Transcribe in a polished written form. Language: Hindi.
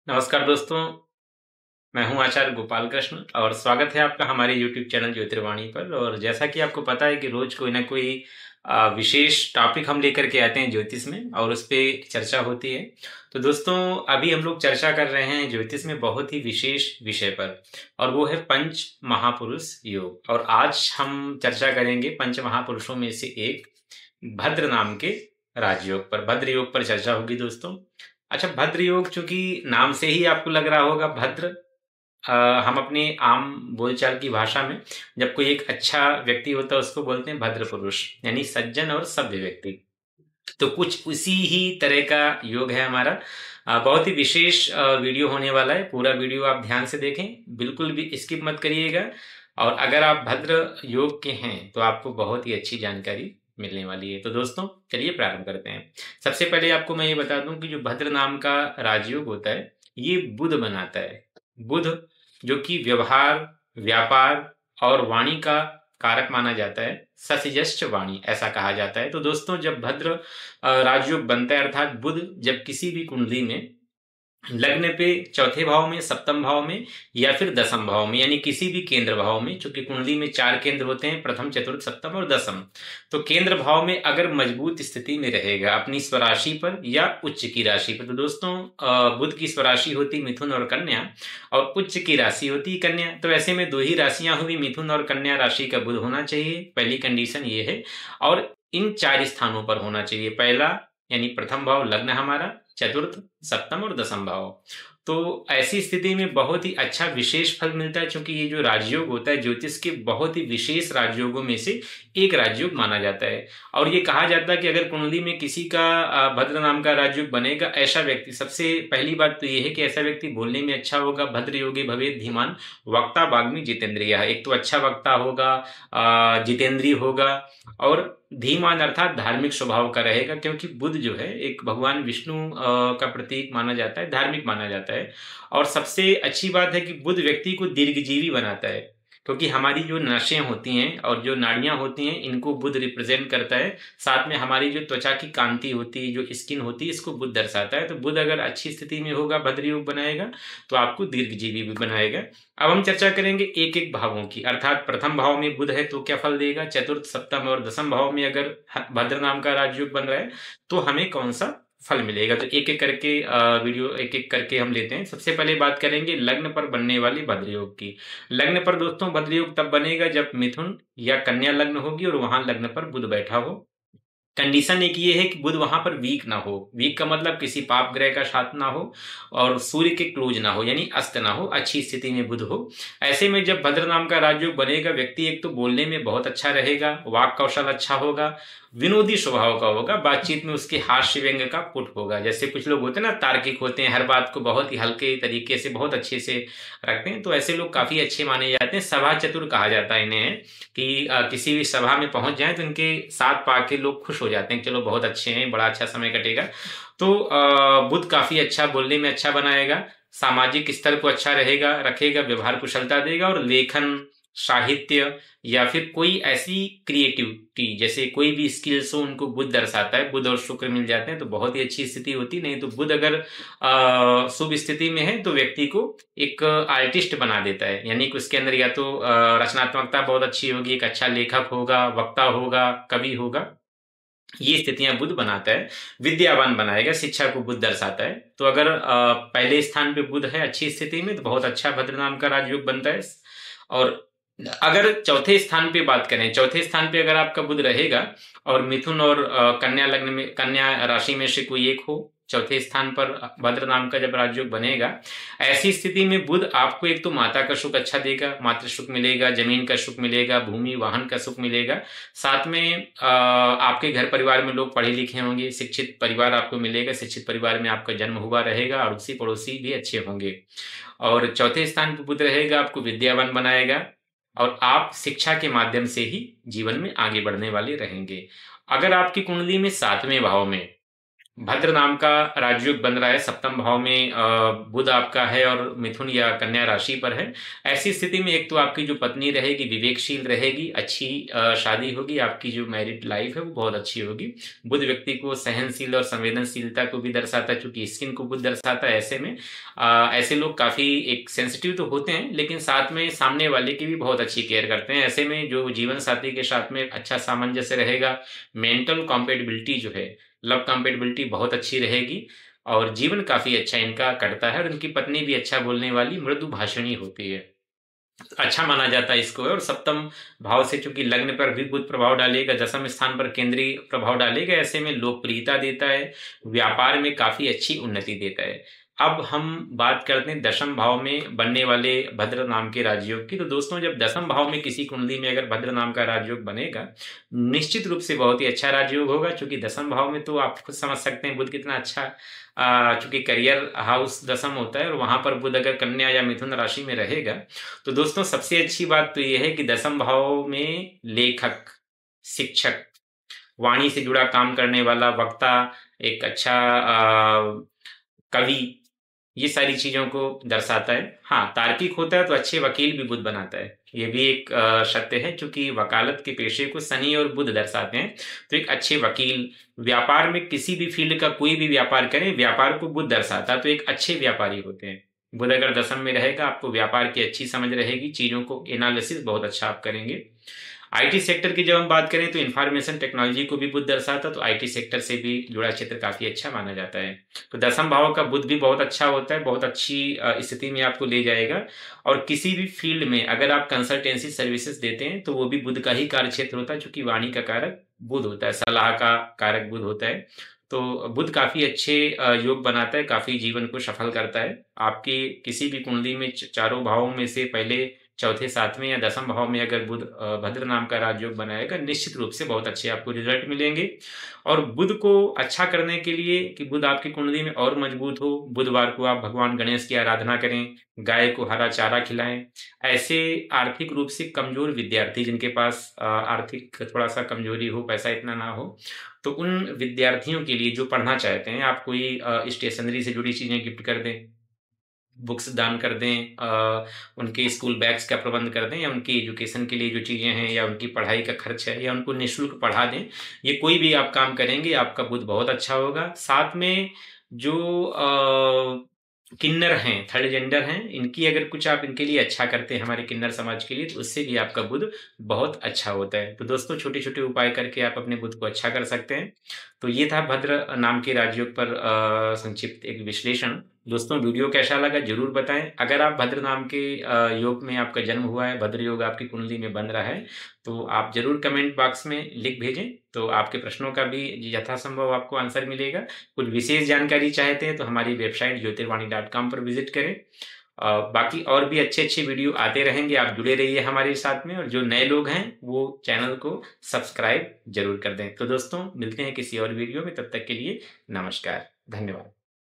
नमस्कार दोस्तों, मैं हूं आचार्य गोपाल कृष्ण और स्वागत है आपका हमारे YouTube चैनल ज्योतिर्वाणी पर। और जैसा कि आपको पता है कि रोज कोई ना कोई विशेष टॉपिक हम लेकर के आते हैं ज्योतिष में और उस पे चर्चा होती है। तो दोस्तों, अभी हम लोग चर्चा कर रहे हैं ज्योतिष में बहुत ही विशेष विषय पर, और वो है पंच महापुरुष योग। और आज हम चर्चा करेंगे पंच महापुरुषों में से एक भद्र नाम के राजयोग पर। भद्र योग पर चर्चा होगी दोस्तों। अच्छा, भद्र योग चूंकि नाम से ही आपको लग रहा होगा भद्र, हम अपने आम बोलचाल की भाषा में जब कोई एक अच्छा व्यक्ति होता है उसको बोलते हैं भद्र पुरुष, यानी सज्जन और सभ्य व्यक्ति। तो कुछ उसी ही तरह का योग है हमारा। बहुत ही विशेष वीडियो होने वाला है। पूरा वीडियो आप ध्यान से देखें, बिल्कुल भी स्किप मत करिएगा। और अगर आप भद्र योग के हैं तो आपको बहुत ही अच्छी जानकारी मिलने वाली है। तो दोस्तों, चलिए प्रारंभ करते हैं। सबसे पहले आपको मैं ये बता दूं कि जो भद्र नाम का राजयोग होता है ये बुध बनाता है। बुध जो कि व्यवहार, व्यापार और वाणी का कारक माना जाता है। ससिजश्च वाणी ऐसा कहा जाता है। तो दोस्तों, जब भद्र राजयोग बनता है अर्थात बुध जब किसी भी कुंडली में लग्न पे चौथे भाव में, सप्तम भाव में या फिर दसम भाव में, यानी किसी भी केंद्र भाव में, चूंकि कुंडली में 4 केंद्र होते हैं, प्रथम, चतुर्थ, सप्तम और दसम। तो केंद्र भाव में अगर मजबूत स्थिति में रहेगा अपनी स्वराशि पर या उच्च की राशि पर। तो दोस्तों, बुध की स्वराशि होती मिथुन और कन्या और उच्च की राशि होती कन्या। तो ऐसे में 2 ही राशियां हुई, मिथुन और कन्या राशि का बुध होना चाहिए, पहली कंडीशन ये है। और इन 4 स्थानों पर होना चाहिए। पहला यानी प्रथम भाव लग्न हमारा, चतुर्थ, सप्तम और दसम भाव। तो ऐसी स्थिति में बहुत ही अच्छा विशेष फल मिलता है, क्योंकि ये जो राजयोग होता है ज्योतिष के बहुत ही विशेष राजयोगों में से एक राजयोग माना जाता है। और ये कहा जाता है कि अगर कुंडली में किसी का भद्र नाम का राजयोग बनेगा, ऐसा व्यक्ति, सबसे पहली बात तो ये है कि ऐसा व्यक्ति बोलने में अच्छा होगा। भद्र योगी भवेत् धीमान वक्ता वाग्मी जितेंद्रिय। एक तो अच्छा वक्ता होगा, जितेंद्रिय होगा और धीमान अर्थात धार्मिक स्वभाव का रहेगा, क्योंकि बुध जो है एक भगवान विष्णु का प्रतीक माना जाता है, धार्मिक माना जाता है। और सबसे अच्छी बात है कि बुध व्यक्ति को दीर्घजीवी बनाता है, क्योंकि हमारी जो नसें होती हैं और जो नाड़ियां होती हैं इनको बुध रिप्रेजेंट करता है। साथ में हमारी जो त्वचा की कांति होती है, जो स्किन होती है, इसको बुध दर्शाता है। तो बुध अगर अच्छी स्थिति में होगा, भद्र योग बनाएगा, तो आपको दीर्घजीवी भी बनाएगा। अब हम चर्चा करेंगे एक एक भावों की, अर्थात प्रथम भाव में बुध है तो क्या फल देगा, चतुर्थ, सप्तम और दसम भाव में अगर भद्र नाम का राजयोग बन रहा है तो हमें कौन सा फल मिलेगा। तो एक एक करके वीडियो एक एक करके हम लेते हैं। सबसे पहले बात करेंगे लग्न पर बनने वाली भद्र योग की। लग्न पर दोस्तों भद्र योग तब बनेगा जब मिथुन या कन्या लग्न होगी और वहां लग्न पर बुध बैठा हो। कंडीशन एक ये है कि बुध वहां पर वीक ना हो। वीक का मतलब किसी पाप ग्रह का साथ ना हो और सूर्य के क्लोज ना हो, यानी अस्त ना हो, अच्छी स्थिति में बुध हो। ऐसे में जब भद्र नाम का राजयोग बनेगा, व्यक्ति एक तो बोलने में बहुत अच्छा रहेगा, वाक कौशल अच्छा होगा, विनोदी स्वभाव का होगा, बातचीत में उसके हास्य व्यंग का पुट होगा। जैसे कुछ लोग होते हैं ना, तार्किक होते हैं, हर बात को बहुत ही हल्के तरीके से बहुत अच्छे से रखते हैं, तो ऐसे लोग काफी अच्छे माने जाते हैं। सभा चतुर कहा जाता है इन्हें, कि किसी भी सभा में पहुंच जाए तो इनके साथ पाके लोग खुश हो जाते हैं, चलो बहुत अच्छे हैं, बड़ा अच्छा समय कटेगा। तो बुध काफी अच्छा, बोलने में अच्छा बनाएगा, सामाजिक स्तर को अच्छा रहेगा, रखेगा, व्यवहार कुशलता देगा। और लेखन, साहित्य या फिर कोई ऐसी क्रिएटिविटी, जैसे कोई भी स्किल्स हो, उनको बुध दर्शाता है। बुध और शुक्र मिल जाते हैं तो बहुत ही अच्छी स्थिति होती। नहीं तो बुध अगर शुभ स्थिति में है तो व्यक्ति को एक आर्टिस्ट बना देता है, यानी कि उसके अंदर या तो रचनात्मकता बहुत अच्छी होगी, एक अच्छा लेखक होगा, वक्ता होगा, कवि होगा, ये स्थितियां बुध बनाता है। विद्यावान बनाएगा, शिक्षा को बुध दर्शाता है। तो अगर पहले स्थान पे बुध है अच्छी स्थिति में तो बहुत अच्छा भद्र नाम का राजयोग बनता है। और अगर चौथे स्थान पे बात करें, चौथे स्थान पे अगर आपका बुध रहेगा और मिथुन और कन्या लग्न में, कन्या राशि में से कोई एक हो, चौथे स्थान पर भद्र नाम का जब राजयोग बनेगा, ऐसी स्थिति में बुध आपको एक तो माता का सुख अच्छा देगा, मातृ सुख मिलेगा, जमीन का सुख मिलेगा, भूमि वाहन का सुख मिलेगा। साथ में आपके घर परिवार में लोग पढ़े लिखे होंगे, शिक्षित परिवार आपको मिलेगा, शिक्षित परिवार में आपका जन्म हुआ रहेगा, अड़ोसी पड़ोसी भी अच्छे होंगे। और चौथे स्थान पर बुध रहेगा, आपको विद्यावान बनाएगा और आप शिक्षा के माध्यम से ही जीवन में आगे बढ़ने वाले रहेंगे। अगर आपकी कुंडली में 7वें भाव में भद्र नाम का राजयोग बन रहा है, सप्तम भाव में बुध आपका है और मिथुन या कन्या राशि पर है। ऐसी स्थिति में एक तो आपकी जो पत्नी रहेगी विवेकशील रहेगी, अच्छी शादी होगी, आपकी जो मैरिड लाइफ है वो बहुत अच्छी होगी। बुध व्यक्ति को सहनशील और संवेदनशीलता को भी दर्शाता है, चूंकि स्किन को बुध दर्शाता है। ऐसे में ऐसे लोग काफी एक सेंसिटिव तो होते हैं, लेकिन साथ में सामने वाले की भी बहुत अच्छी केयर करते हैं। ऐसे में जो जीवन साथी के साथ में अच्छा सामंजस्य रहेगा, मेंटल कॉम्पेटिबिलिटी जो है, लव कंपेटेबिलिटी बहुत अच्छी रहेगी और जीवन काफी अच्छा इनका कटता है। और इनकी पत्नी भी अच्छा बोलने वाली मृदु भाषणी होती है, अच्छा माना जाता है इसको। और सप्तम भाव से चूंकि लग्न पर भी बुध प्रभाव डालेगा, दसम स्थान पर केंद्रीय प्रभाव डालेगा, ऐसे में लोकप्रियता देता है, व्यापार में काफी अच्छी उन्नति देता है। अब हम बात करते हैं दशम भाव में बनने वाले भद्र नाम के राजयोग की। तो दोस्तों, जब दसम भाव में किसी कुंडली में अगर भद्र नाम का राजयोग बनेगा, निश्चित रूप से बहुत ही अच्छा राजयोग होगा। क्योंकि दसम भाव में तो आप खुद समझ सकते हैं बुध कितना अच्छा, चूंकि करियर हाउस दसम होता है और वहां पर बुध अगर कन्या या मिथुन राशि में रहेगा, तो दोस्तों सबसे अच्छी बात तो यह है कि दसम भाव में लेखक, शिक्षक, वाणी से जुड़ा काम करने वाला वक्ता, एक अच्छा कवि, ये सारी चीजों को दर्शाता है। हाँ, तार्किक होता है तो अच्छे वकील भी बुध बनाता है, ये भी एक सत्य है। क्योंकि वकालत के पेशे को शनि और बुध दर्शाते हैं, तो एक अच्छे वकील, व्यापार में किसी भी फील्ड का कोई भी व्यापार करें, व्यापार को बुध दर्शाता है, तो एक अच्छे व्यापारी होते हैं। बुध अगर दसम में रहेगा, आपको व्यापार की अच्छी समझ रहेगी, चीजों को एनालिसिस बहुत अच्छा आप करेंगे। आईटी सेक्टर की जब हम बात करें तो इंफॉर्मेशन टेक्नोलॉजी को भी बुध दर्शाता, तो आईटी सेक्टर से भी जुड़ा क्षेत्र काफी अच्छा माना जाता है। तो दसम भाव का बुध भी बहुत अच्छा होता है, बहुत अच्छी स्थिति में आपको ले जाएगा। और किसी भी फील्ड में अगर आप कंसल्टेंसी सर्विसेज देते हैं तो वो भी बुध का ही कार्य क्षेत्र होता है, क्योंकि वाणी का कारक बुध होता है, सलाह का कारक बुध होता है। तो बुध काफी अच्छे योग बनाता है, काफी जीवन को सफल करता है। आपकी किसी भी कुंडली में चारों भावों में से पहले चौथे, सातवें या दसम भाव में अगर बुध भद्र नाम का राजयोग बनाएगा, निश्चित रूप से बहुत अच्छे आपको रिजल्ट मिलेंगे। और बुध को अच्छा करने के लिए कि बुध आपकी कुंडली में और मजबूत हो, बुधवार को आप भगवान गणेश की आराधना करें, गाय को हरा चारा खिलाएं। ऐसे आर्थिक रूप से कमजोर विद्यार्थी जिनके पास आर्थिक थोड़ा सा कमजोरी हो, पैसा इतना ना हो, तो उन विद्यार्थियों के लिए जो पढ़ना चाहते हैं, आप कोई स्टेशनरी से जुड़ी चीजें गिफ्ट कर दें, बुक्स दान कर दें, उनके स्कूल बैग्स का प्रबंध कर दें, या उनकी एजुकेशन के लिए जो चीज़ें हैं, या उनकी पढ़ाई का खर्च है, या उनको निःशुल्क पढ़ा दें। ये कोई भी आप काम करेंगे, आपका बुध बहुत अच्छा होगा। साथ में जो किन्नर हैं, थर्ड जेंडर हैं, इनकी अगर कुछ आप इनके लिए अच्छा करते हैं, हमारे किन्नर समाज के लिए, तो उससे भी आपका बुध बहुत अच्छा होता है। तो दोस्तों, छोटे छोटे उपाय करके आप अपने बुध को अच्छा कर सकते हैं। तो ये था भद्र नाम के राजयोग पर संक्षिप्त एक विश्लेषण। दोस्तों, वीडियो कैसा लगा जरूर बताएं। अगर आप भद्र नाम के योग में आपका जन्म हुआ है, भद्र योग आपकी कुंडली में बन रहा है, तो आप जरूर कमेंट बॉक्स में लिख भेजें, तो आपके प्रश्नों का भी यथासंभव आपको आंसर मिलेगा। कुछ विशेष जानकारी चाहते हैं तो हमारी वेबसाइट ज्योतिर्वाणी.com पर विजिट करें। बाकी और भी अच्छे अच्छे वीडियो आते रहेंगे, आप जुड़े रहिए हमारे साथ में। और जो नए लोग हैं वो चैनल को सब्सक्राइब जरूर कर दें। तो दोस्तों, मिलते हैं किसी और वीडियो में, तब तक के लिए नमस्कार, धन्यवाद।